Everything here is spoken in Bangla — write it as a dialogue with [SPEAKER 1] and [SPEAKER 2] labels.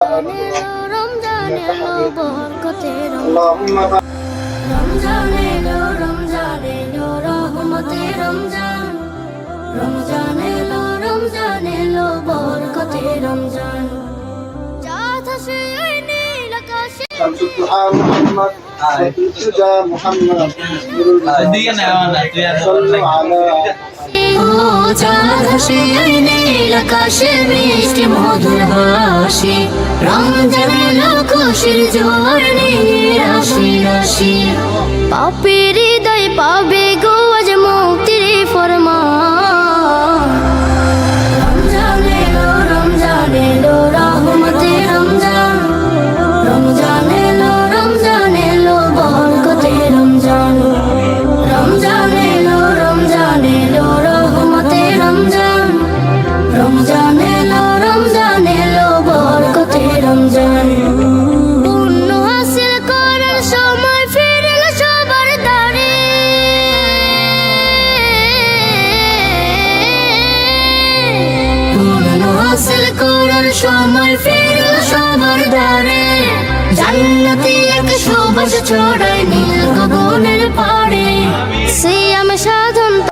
[SPEAKER 1] রমজান এলো বরকতের রমজান এলো রহমতের রমজান এলো বরকতের রমজান চাঁদ হাসে নীল আকাশে
[SPEAKER 2] محمد والهدى محمد صلوا على
[SPEAKER 1] চাঁদ হাসে নীল আকাশে মিষ্টি মধুর হাসি রমজান এলো খুশির জোয়ার নিয়ে রাশি রাশি পাপের হৃদয় পাবে গো আজ মুক্তির ফরমান রমজান এলো রহমতের রমজান এলো বরকতের রমজান এলো রহমতের রমজান এলো বরকতের রমজান পুণ্য হাসিল করার সময় ফিরল সবার দ্বারে পুণ্য হাসিল করার সময় ফিরল সবার দ্বারে জান্নাতি এক সুবাস ছড়ায় নীল গগনের পাড়ে সিয়াম সাধন